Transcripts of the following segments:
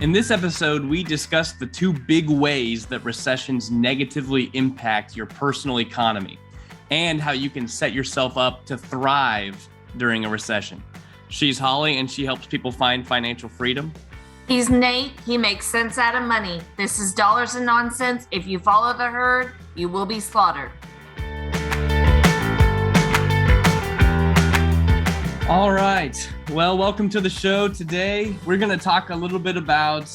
In this episode, we discuss the two big ways that recessions negatively impact your personal economy and how you can set yourself up to thrive during a recession. She's Holly, and she helps people find financial freedom. He's Nate. He makes sense out of money. This is Dollars and Nonsense. If you follow the herd, you will be slaughtered. All right. Well, welcome to the show. Today, we're going to talk a little bit about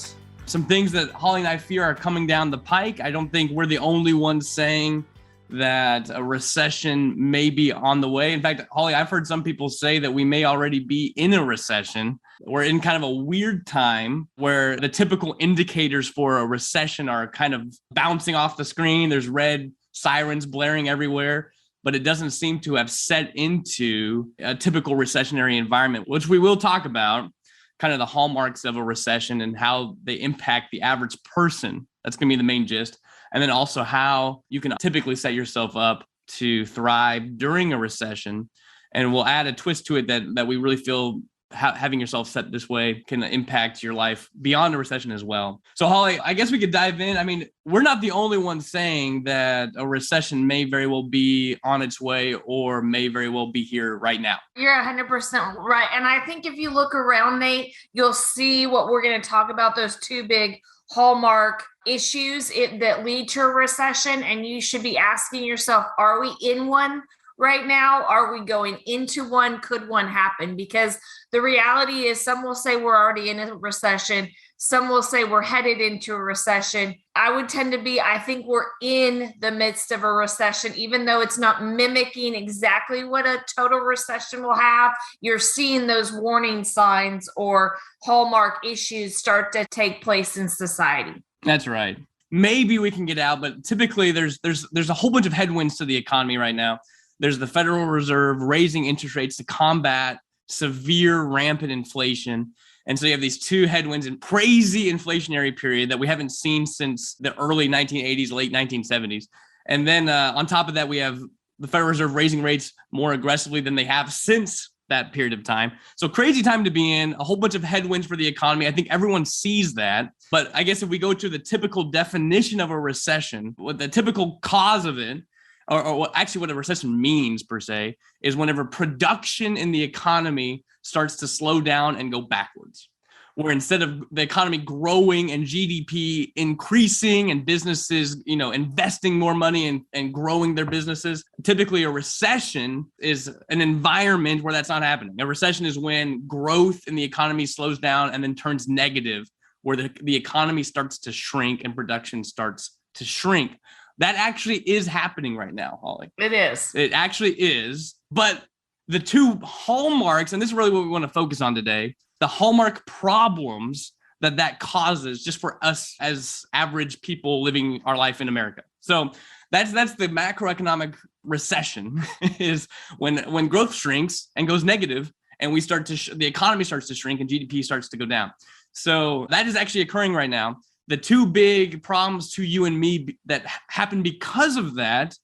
some things that Holly and I fear are coming down the pike. I don't think we're the only ones saying that a recession may be on the way. In fact, Holly, I've heard some people say that we may already be in a recession. We're in kind of a weird time where the typical indicators for a recession are kind of bouncing off the screen. There's red sirens blaring everywhere, but it doesn't seem to have set into a typical recessionary environment, which we will talk about, kind of the hallmarks of a recession and how they impact the average person. That's going to be the main gist. And then also how you can typically set yourself up to thrive during a recession. And we'll add a twist to it that we really feel having yourself set this way can impact your life beyond a recession as well. So Holly, I guess we could dive in. I mean, we're not the only ones saying that a recession may very well be on its way or may very well be here right now. You're 100% right. And I think if you look around, Nate, you'll see what we're going to talk about, those two big hallmark issues that lead to a recession. And you should be asking yourself, are we in one right now? Are we going into one? Could one happen? Because the reality is some will say we're already in a recession. Some will say we're headed into a recession. I would tend to be, I think we're in the midst of a recession, even though it's not mimicking exactly what a total recession will have. You're seeing those warning signs or hallmark issues start to take place in society. That's right. Maybe we can get out, but typically there's a whole bunch of headwinds to the economy right now. There's the Federal Reserve raising interest rates to combat severe rampant inflation. And so you have these two headwinds and crazy inflationary period that we haven't seen since the early 1980s, late 1970s. And then on top of that, we have the Federal Reserve raising rates more aggressively than they have since that period of time. So crazy time to be in, a whole bunch of headwinds for the economy. I think everyone sees that. But I guess if we go to the typical definition of a recession, what the typical cause of it, or actually what a recession means per se, is whenever production in the economy starts to slow down and go backwards, where instead of the economy growing and GDP increasing and businesses, investing more money and growing their businesses, typically a recession is an environment where that's not happening. A recession is when growth in the economy slows down and then turns negative, where the economy starts to shrink and production starts to shrink. That actually is happening right now, Holly. It is. It actually is. But the two hallmarks, and this is really what we want to focus on today, the hallmark problems that causes just for us as average people living our life in America. So that's the macroeconomic recession is when growth shrinks and goes negative and we start to the economy starts to shrink and GDP starts to go down. So that is actually occurring right now. The two big problems to you and me that happen because of that,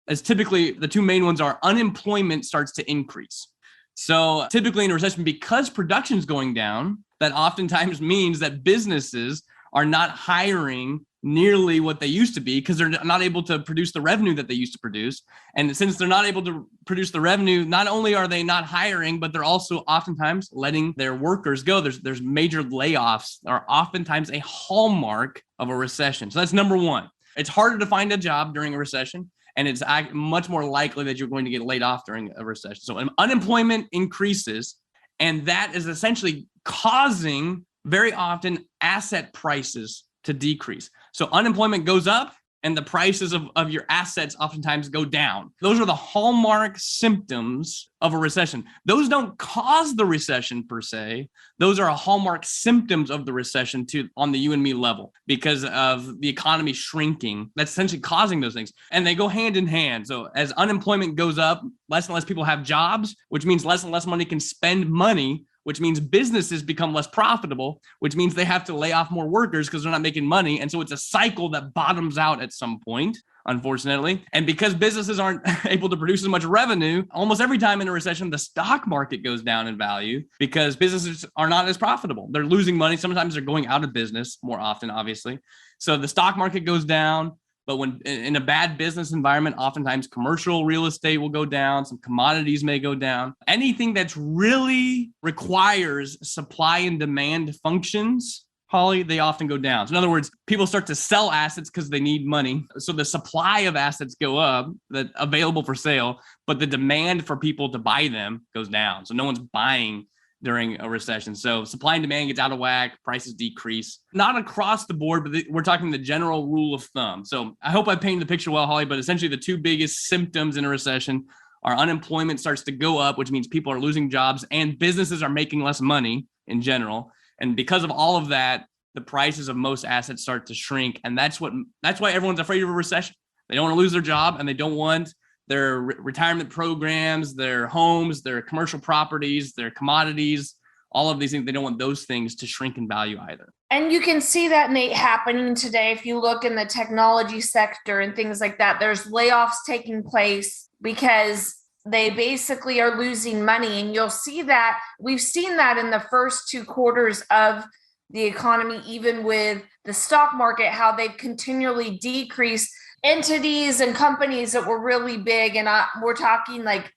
as typically the two main ones are unemployment starts to increase. So typically in a recession, because production is going down, that oftentimes means that businesses are not hiring nearly what they used to be because they're not able to produce the revenue that they used to produce. And since they're not able to produce the revenue, not only are they not hiring, but they're also oftentimes letting their workers go. There's major layoffs are oftentimes a hallmark of a recession. So that's number one. It's harder to find a job during a recession, and it's much more likely that you're going to get laid off during a recession. So unemployment increases, and that is essentially causing very often asset prices to decrease. So unemployment goes up and the prices of your assets oftentimes go down. Those are the hallmark symptoms of a recession. Those don't cause the recession per se. Those are hallmark symptoms of the recession on the you and me level because of the economy shrinking. That's essentially causing those things. And they go hand in hand. So as unemployment goes up, less and less people have jobs, which means less and less money can spend money, which means businesses become less profitable, which means they have to lay off more workers because they're not making money. And so it's a cycle that bottoms out at some point. unfortunately. And because businesses aren't able to produce as much revenue, almost every time in a recession, the stock market goes down in value because businesses are not as profitable. They're losing money. Sometimes they're going out of business more often, obviously. So the stock market goes down. But when in a bad business environment, oftentimes commercial real estate will go down. Some commodities may go down. Anything that's really requires supply and demand functions, Holly, they often go down. So in other words, people start to sell assets because they need money. So the supply of assets go up, that available for sale, but the demand for people to buy them goes down. So no one's buying during a recession. So supply and demand gets out of whack, prices decrease. Not across the board, but we're talking the general rule of thumb. So I hope I painted the picture well, Holly, but essentially the two biggest symptoms in a recession are unemployment starts to go up, which means people are losing jobs and businesses are making less money in general. And because of all of that, the prices of most assets start to shrink. And that's why everyone's afraid of a recession. They don't want to lose their job and they don't want their retirement programs, their homes, their commercial properties, their commodities, all of these things. They don't want those things to shrink in value either. And you can see that, Nate, happening today. If you look in the technology sector and things like that, there's layoffs taking place because they basically are losing money. And you'll see that we've seen that in the first 2 quarters of the economy, even with the stock market, how they've continually decreased. Entities and companies that were really big, and we're talking like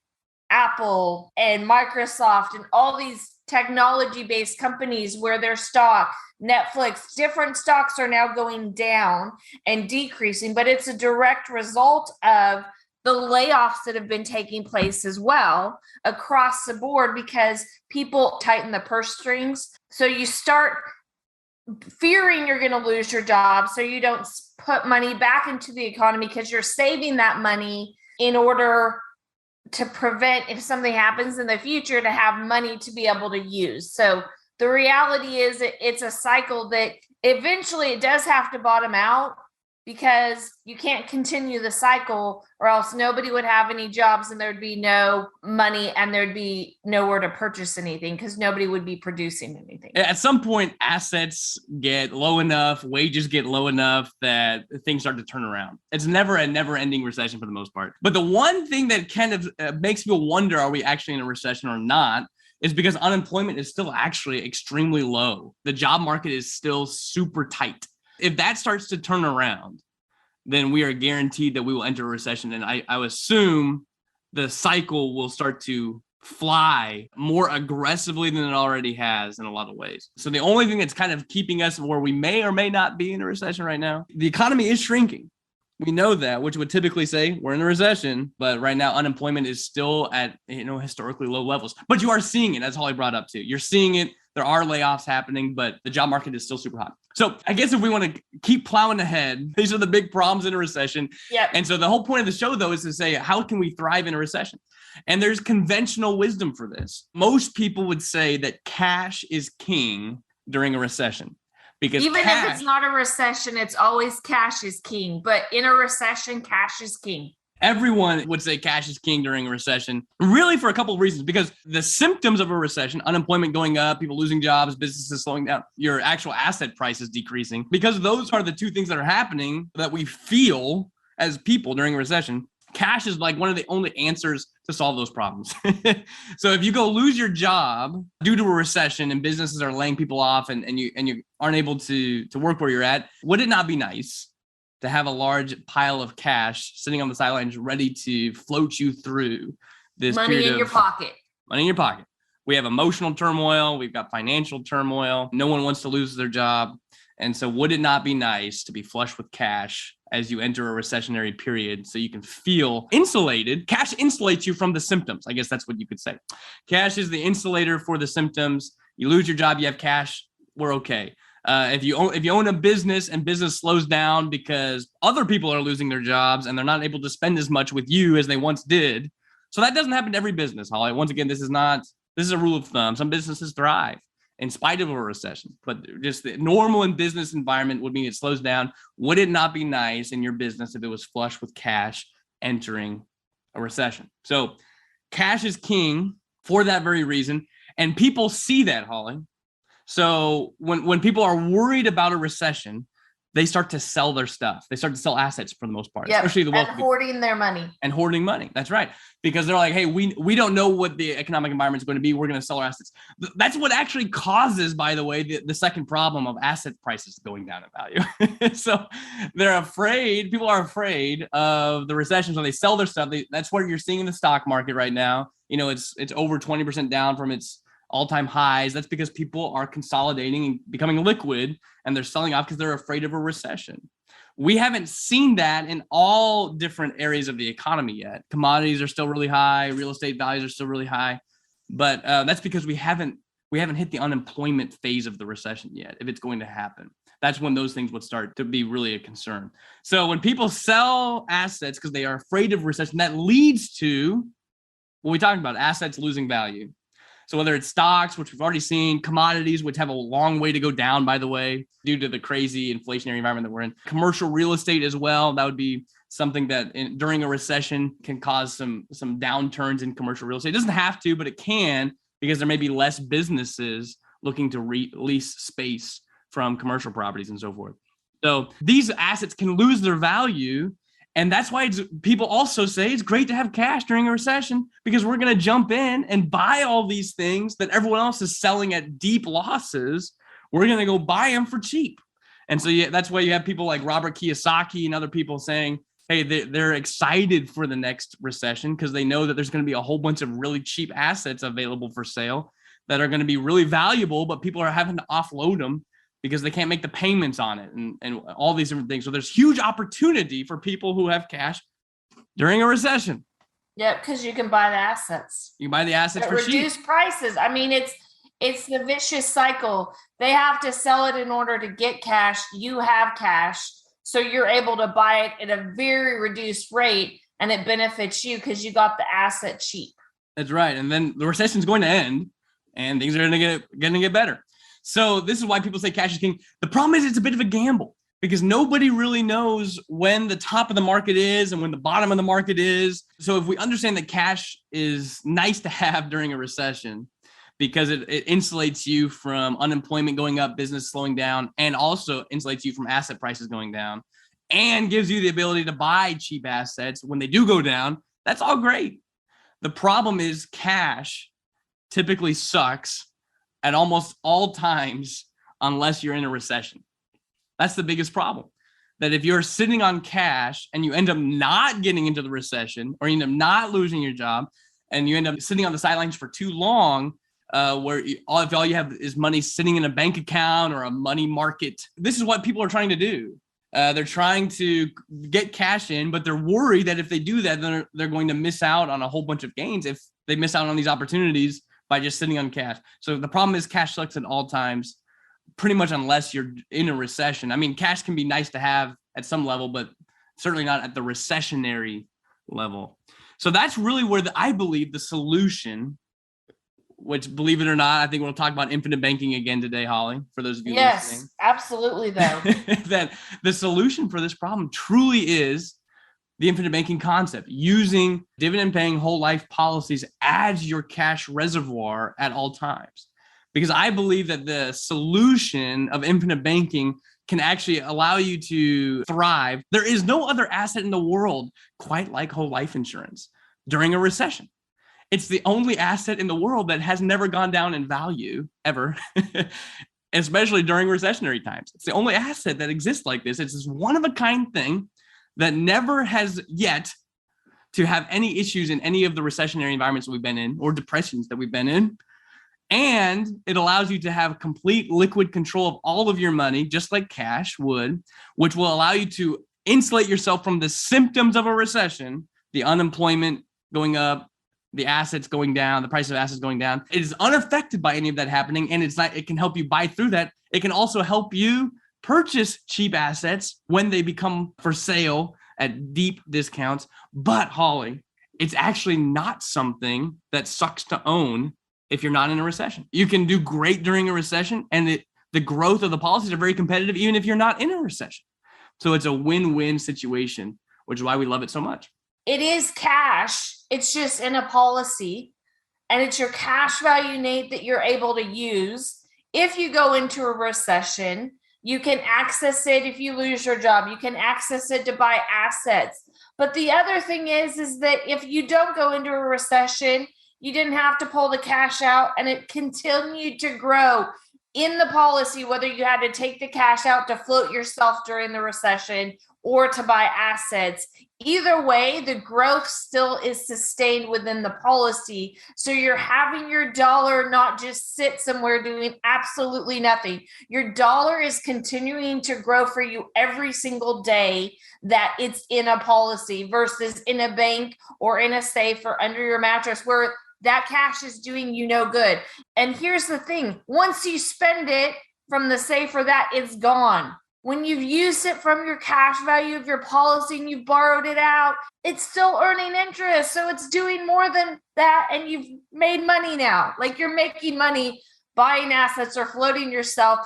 Apple and Microsoft and all these technology-based companies where their stock, Netflix, different stocks are now going down and decreasing, but it's a direct result of the layoffs that have been taking place as well across the board because people tighten the purse strings. So you start fearing you're going to lose your job, so you don't put money back into the economy because you're saving that money in order to prevent, if something happens in the future, to have money to be able to use. So the reality is it's a cycle that eventually it does have to bottom out because you can't continue the cycle or else nobody would have any jobs and there'd be no money and there'd be nowhere to purchase anything because nobody would be producing anything. At some point, assets get low enough, wages get low enough that things start to turn around. It's never a never-ending recession for the most part. But the one thing that kind of makes people wonder, are we actually in a recession or not, is because unemployment is still actually extremely low. The job market is still super tight. If that starts to turn around, then we are guaranteed that we will enter a recession. And I assume the cycle will start to fly more aggressively than it already has in a lot of ways. So the only thing that's kind of keeping us where we may or may not be in a recession right now, the economy is shrinking. We know that, which would typically say we're in a recession, but right now unemployment is still at historically low levels. But you are seeing it, as Holly brought up too. You're seeing it. There are layoffs happening, but the job market is still super hot. So I guess if we want to keep plowing ahead, these are the big problems in a recession. Yep. And so the whole point of the show, though, is to say, how can we thrive in a recession? And there's conventional wisdom for this. Most people would say that cash is king during a recession. Because even if it's not a recession, it's always cash is king. But in a recession, cash is king. Everyone would say cash is king during a recession, really for a couple of reasons, because the symptoms of a recession, unemployment going up, people losing jobs, businesses slowing down, your actual asset prices decreasing, because those are the two things that are happening that we feel as people during a recession. Cash is like one of the only answers to solve those problems. So if you go lose your job due to a recession and businesses are laying people off and you aren't able to work where you're at, would it not be nice to have a large pile of cash sitting on the sidelines ready to float you through this money in your pocket? Money in your pocket. We have emotional turmoil. We've got financial turmoil. No one wants to lose their job. And so would it not be nice to be flush with cash as you enter a recessionary period so you can feel insulated? Cash insulates you from the symptoms. I guess that's what you could say. Cash is the insulator for the symptoms. You lose your job, you have cash, we're okay. If you own a business and business slows down because other people are losing their jobs and they're not able to spend as much with you as they once did. So that doesn't happen to every business, Holly. Once again, this is a rule of thumb. Some businesses thrive in spite of a recession, but just the normal and business environment would mean it slows down. Would it not be nice in your business if it was flush with cash entering a recession? So cash is king for that very reason. And people see that, Holly. So when people are worried about a recession, they start to sell their stuff. They start to sell assets for the most part, Yep. especially the And wealthy. hoarding their money. And hoarding money. That's right. Because they're like, hey, we don't know what the economic environment is going to be. We're going to sell our assets. That's what actually causes, by the way, the second problem of asset prices going down in value. So they're afraid, people are afraid of the recessions when they sell their stuff. That's what you're seeing in the stock market right now. You know, it's over 20% down from its all-time highs. That's because people are consolidating and becoming liquid, and they're selling off because they're afraid of a recession. We haven't seen that in all different areas of the economy yet. Commodities are still really high. Real estate values are still really high. But that's because we haven't hit the unemployment phase of the recession yet, if it's going to happen. That's when those things would start to be really a concern. So when people sell assets because they are afraid of recession, that leads to what we talked about, assets losing value. So whether it's stocks, which we've already seen, commodities, which have a long way to go down, by the way, due to the crazy inflationary environment that we're in, commercial real estate as well. That would be something that during a recession can cause some downturns in commercial real estate. It doesn't have to, but it can, because there may be less businesses looking to lease space from commercial properties and so forth. So these assets can lose their value. And that's why people also say it's great to have cash during a recession, because we're going to jump in and buy all these things that everyone else is selling at deep losses. We're going to go buy them for cheap. And so that's why you have people like Robert Kiyosaki and other people saying, hey, they're excited for the next recession because they know that there's going to be a whole bunch of really cheap assets available for sale that are going to be really valuable, but people are having to offload them because they can't make the payments on it and all these different things. So there's huge opportunity for people who have cash during a recession. Yeah, because you can buy the assets. You can buy the assets for cheap. Reduce prices. I mean, it's the vicious cycle. They have to sell it in order to get cash. You have cash, so you're able to buy it at a very reduced rate, and it benefits you because you got the asset cheap. That's right. And then the recession is going to end, and things are going to get better. So this is why people say cash is king. The problem is it's a bit of a gamble because nobody really knows when the top of the market is and when the bottom of the market is. So if we understand that cash is nice to have during a recession because it insulates you from unemployment going up, business slowing down, and also insulates you from asset prices going down and gives you the ability to buy cheap assets when they do go down, that's all great. The problem is cash typically sucks at almost all times, unless you're in a recession. That's the biggest problem. That if you're sitting on cash and you end up not getting into the recession, or you end up not losing your job, and you end up sitting on the sidelines for too long, if all you have is money sitting in a bank account or a money market, this is what people are trying to do. They're trying to get cash in, but they're worried that if they do that, then they're going to miss out on a whole bunch of gains if they miss out on these opportunities by just sitting on cash. So the problem is cash sucks at all times, pretty much unless you're in a recession. I mean, cash can be nice to have at some level, but certainly not at the recessionary level. So that's really where I believe the solution, which, believe it or not, I think we'll talk about infinite banking again today, Holly, for those of you listening. Yes, absolutely, though. That the solution for this problem truly is the infinite banking concept, using dividend paying whole life policies as your cash reservoir at all times. Because I believe that the solution of infinite banking can actually allow you to thrive. There is no other asset in the world quite like whole life insurance during a recession. It's the only asset in the world that has never gone down in value ever, especially during recessionary times. It's the only asset that exists like this. It's this one of a kind thing that never has yet to have any issues in any of the recessionary environments that we've been in or depressions that we've been in. And it allows you to have complete liquid control of all of your money, just like cash would, which will allow you to insulate yourself from the symptoms of a recession, the unemployment going up, the assets going down, the price of assets going down. It is unaffected by any of that happening. And it can help you buy through that. It can also help you purchase cheap assets when they become for sale at deep discounts. But Holly, it's actually not something that sucks to own if you're not in a recession. You can do great during a recession, and the growth of the policies are very competitive even if you're not in a recession. So it's a win-win situation, which is why we love it so much. It is cash. It's just in a policy, and it's your cash value, Nate, that you're able to use if you go into a recession You can access it if you lose your job. You can access it to buy assets. But the other thing is that if you don't go into a recession, you didn't have to pull the cash out and it continued to grow in the policy, whether you had to take the cash out to float yourself during the recession or to buy assets. Either way, the growth still is sustained within the policy. So you're having your dollar not just sit somewhere doing absolutely nothing. Your dollar is continuing to grow for you every single day that it's in a policy versus in a bank or in a safe or under your mattress where that cash is doing you no good. And here's the thing, once you spend it from the safe or that, it's gone. When you've used it from your cash value of your policy and you've borrowed it out, it's still earning interest. So it's doing more than that. And you've made money now. Like you're making money buying assets or floating yourself.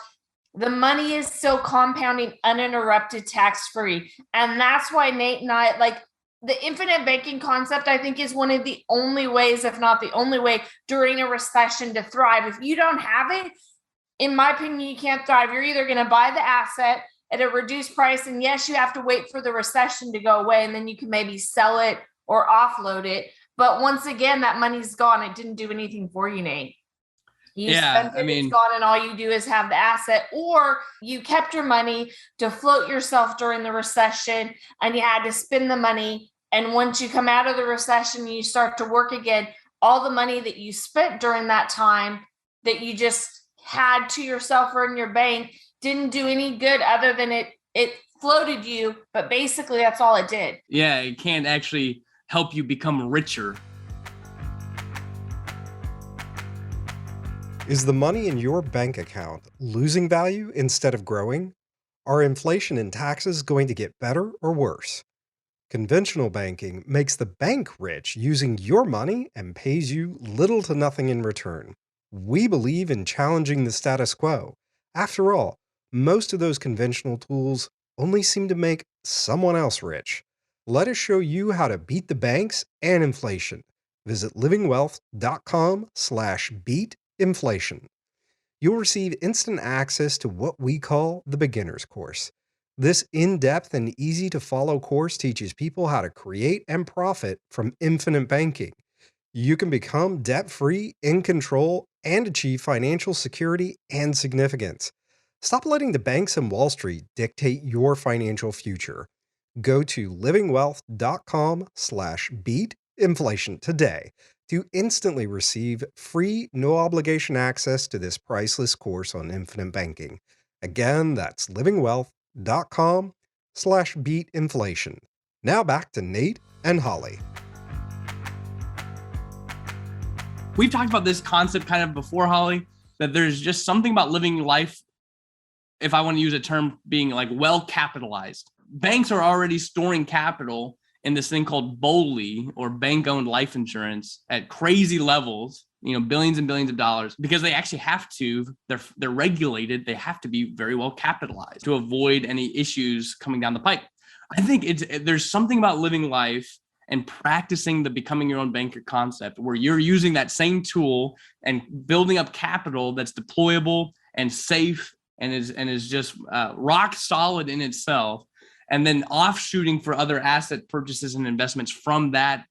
The money is still compounding uninterrupted tax-free. And that's why Nate and I, like the infinite banking concept, I think is one of the only ways, if not the only way, during a recession to thrive. If you don't have it, in my opinion, you can't thrive. You're either going to buy the asset at a reduced price, and yes, you have to wait for the recession to go away, and then you can maybe sell it or offload it. But once again, that money's gone. It didn't do anything for you, Nate. You spent it, it's gone, and all you do is have the asset, or you kept your money to float yourself during the recession, and you had to spend the money. And once you come out of the recession, you start to work again. All the money that you spent during that time that you just had to yourself or in your bank didn't do any good other than it floated you, but basically that's all it did. Yeah, it can't actually help you become richer. Is the money in your bank account losing value instead of growing? Are inflation and taxes going to get better or worse? Conventional banking makes the bank rich using your money and pays you little to nothing in return. We believe in challenging the status quo. After all, most of those conventional tools only seem to make someone else rich. Let us show you how to beat the banks and inflation. Visit livingwealth.com/beatinflation. You'll receive instant access to what we call the beginner's course. This in-depth and easy-to-follow course teaches people how to create and profit from infinite banking. You can become debt-free, in control, and achieve financial security and significance. Stop letting the banks and Wall Street dictate your financial future. Go to livingwealth.com/beatinflation today to instantly receive free, no-obligation access to this priceless course on infinite banking. Again, that's livingwealth.com/beatinflation. Now back to Nate and Holly. We've talked about this concept kind of before, Holly, that there's just something about living life, if I want to use a term, being like well capitalized. Banks are already storing capital in this thing called BOLI, or bank-owned life insurance, at crazy levels, billions and billions of dollars, because they actually have to. They're regulated. They have to be very well capitalized to avoid any issues coming down the pipe. I think there's something about living life and practicing the becoming your own banker concept, where you're using that same tool and building up capital that's deployable and safe and is just rock solid in itself, and then offshooting for other asset purchases and investments from that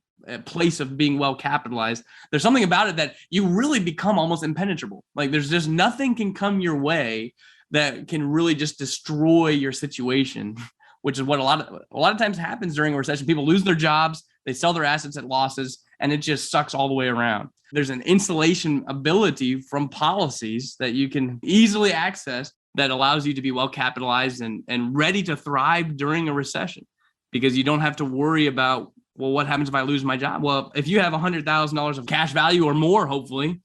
place of being well capitalized. There's something about it that you really become almost impenetrable. Like there's just nothing can come your way that can really just destroy your situation, which is what a lot of times happens during a recession. People lose their jobs, they sell their assets at losses, and it just sucks all the way around. There's an insulation ability from policies that you can easily access that allows you to be well capitalized and ready to thrive during a recession, because you don't have to worry about, well, what happens if I lose my job? Well, if you have $100,000 of cash value or more, hopefully,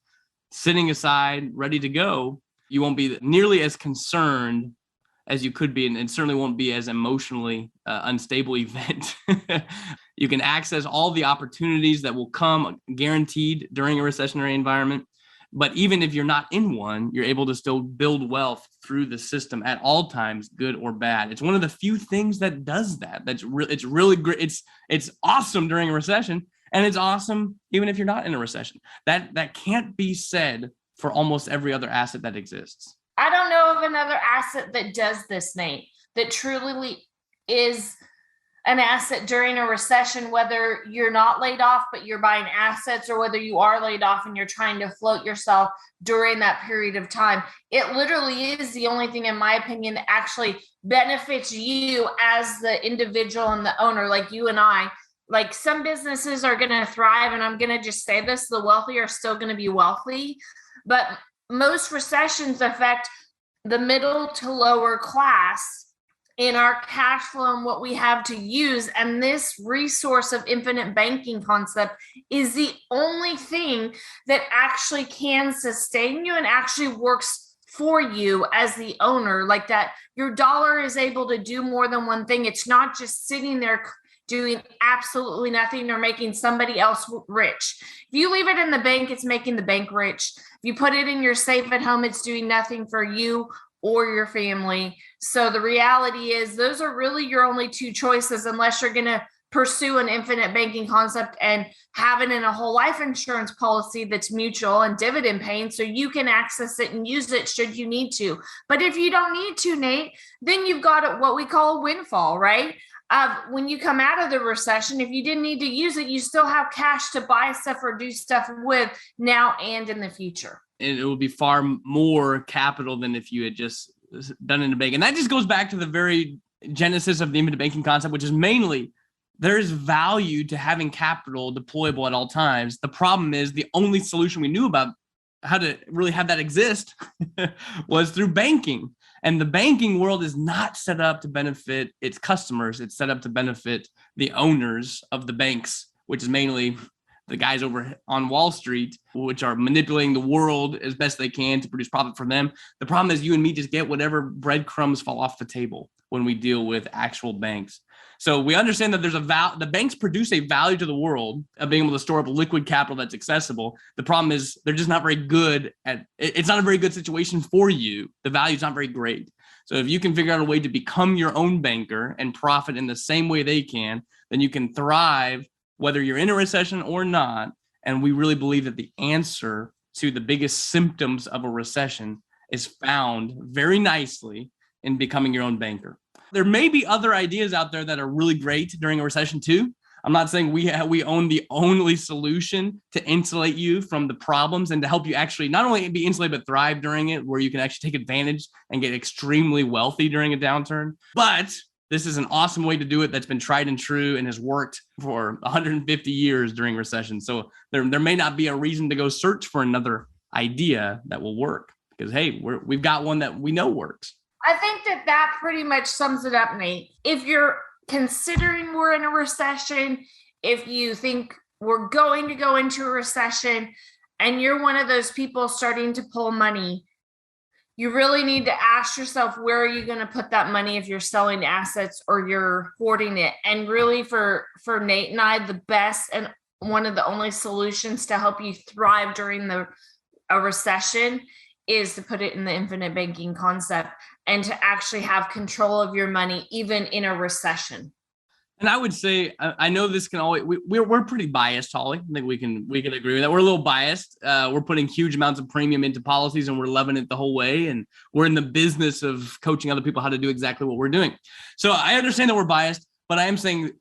sitting aside, ready to go, you won't be nearly as concerned as you could be, and certainly won't be as emotionally unstable event. You can access all the opportunities that will come guaranteed during a recessionary environment. But even if you're not in one, you're able to still build wealth through the system at all times, good or bad. It's one of the few things that does that. It's really great. It's awesome during a recession, and it's awesome even if you're not in a recession. That can't be said for almost every other asset that exists. I don't know of of another asset that does this, Nate, that truly is an asset during a recession, whether you're not laid off, but you're buying assets, or whether you are laid off and you're trying to float yourself during that period of time. It literally is the only thing, in my opinion, that actually benefits you as the individual and the owner, like you and I. Like, some businesses are going to thrive, and I'm going to just say this, the wealthy are still going to be wealthy, but most recessions affect the middle to lower class in our cash flow and what we have to use. And this resource of infinite banking concept is the only thing that actually can sustain you and actually works for you as the owner. Like, that your dollar is able to do more than one thing. It's not just sitting there doing absolutely nothing or making somebody else rich. If you leave it in the bank, it's making the bank rich. If you put it in your safe at home, it's doing nothing for you or your family. So the reality is, those are really your only two choices, unless you're going to pursue an infinite banking concept and have it in a whole life insurance policy that's mutual and dividend paying, so you can access it and use it should you need to. But if you don't need to, Nate, then you've got what we call a windfall, right? When you come out of the recession, if you didn't need to use it, you still have cash to buy stuff or do stuff with now and in the future. It will be far more capital than if you had just done it in a bank. And that just goes back to the very genesis of the infinite banking concept, which is mainly there is value to having capital deployable at all times. The problem is the only solution we knew about how to really have that exist was through banking. And the banking world is not set up to benefit its customers. It's set up to benefit the owners of the banks, which is mainly the guys over on Wall Street, which are manipulating the world as best they can to produce profit for them. The problem is you and me just get whatever breadcrumbs fall off the table when we deal with actual banks. So we understand that there's the banks produce a value to the world of being able to store up liquid capital that's accessible. The problem is they're just not very good at it. It's not a very good situation for you. The value is not very great. So if you can figure out a way to become your own banker and profit in the same way they can, then you can thrive whether you're in a recession or not. And we really believe that the answer to the biggest symptoms of a recession is found very nicely in becoming your own banker. There may be other ideas out there that are really great during a recession too. I'm not saying we own the only solution to insulate you from the problems and to help you actually not only be insulated, but thrive during it, where you can actually take advantage and get extremely wealthy during a downturn. But this is an awesome way to do it that's been tried and true and has worked for 150 years during recessions. So there may not be a reason to go search for another idea that will work, because, hey, we've got one that we know works. I think that pretty much sums it up, Nate. If you're considering we're in a recession, if you think we're going to go into a recession and you're one of those people starting to pull money, you really need to ask yourself, where are you going to put that money if you're selling assets or you're hoarding it? And really for Nate and I, the best and one of the only solutions to help you thrive during a recession is to put it in the infinite banking concept and to actually have control of your money, even in a recession. And I would say, I know this can always, we're pretty biased, Holly. I think we can agree with that. We're a little biased. We're putting huge amounts of premium into policies and we're loving it the whole way. And we're in the business of coaching other people how to do exactly what we're doing. So I understand that we're biased, but I am saying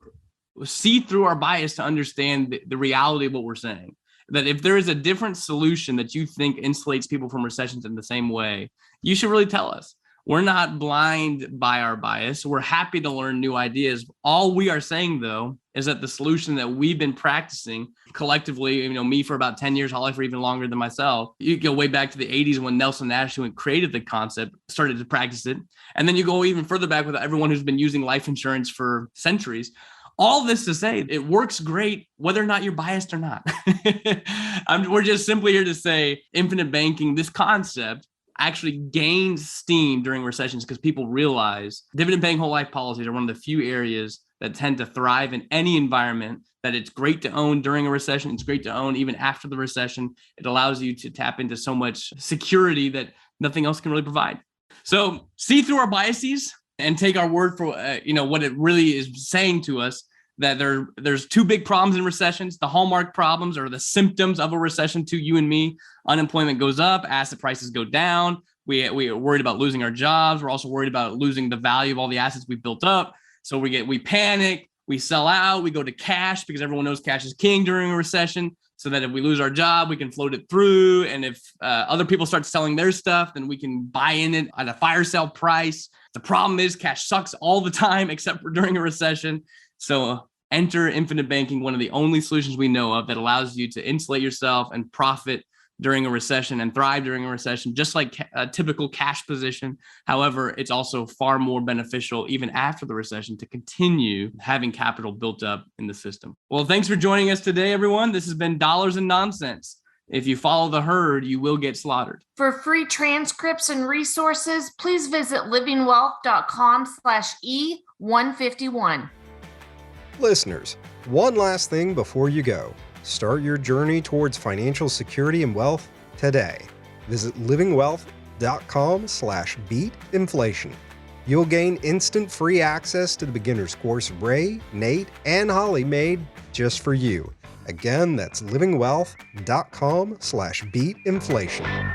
see through our bias to understand the reality of what we're saying. That if there is a different solution that you think insulates people from recessions in the same way, you should really tell us. We're not blind by our bias. We're happy to learn new ideas. All we are saying, though, is that the solution that we've been practicing collectively, me for about 10 years, Holly for even longer than myself. You go way back to the 80s when Nelson Nash, who created the concept, started to practice it. And then you go even further back with everyone who's been using life insurance for centuries. All this to say, it works great whether or not you're biased or not. We're just simply here to say infinite banking, this concept, actually gains steam during recessions because people realize dividend paying whole life policies are one of the few areas that tend to thrive in any environment, that it's great to own during a recession. It's great to own even after the recession. It allows you to tap into so much security that nothing else can really provide. So see through our biases and take our word for what it really is saying to us, that there's two big problems in recessions. The hallmark problems are the symptoms of a recession to you and me. Unemployment goes up, asset prices go down. We are worried about losing our jobs. We're also worried about losing the value of all the assets we built up. So we panic, we sell out, we go to cash because everyone knows cash is king during a recession. So that if we lose our job, we can float it through. And if other people start selling their stuff, then we can buy in it at a fire sale price. The problem is cash sucks all the time, except for during a recession. So enter infinite banking, one of the only solutions we know of that allows you to insulate yourself and profit during a recession and thrive during a recession, just like a typical cash position. However, it's also far more beneficial even after the recession to continue having capital built up in the system. Well, thanks for joining us today, everyone. This has been Dollars and Nonsense. If you follow the herd, you will get slaughtered. For free transcripts and resources, please visit livingwealth.com/E151. Listeners, one last thing before you go. Start your journey towards financial security and wealth today. Visit livingwealth.com/beatinflation. You'll gain instant free access to the beginner's course Ray, Nate, and Holly made just for you. Again, that's livingwealth.com/beatinflation.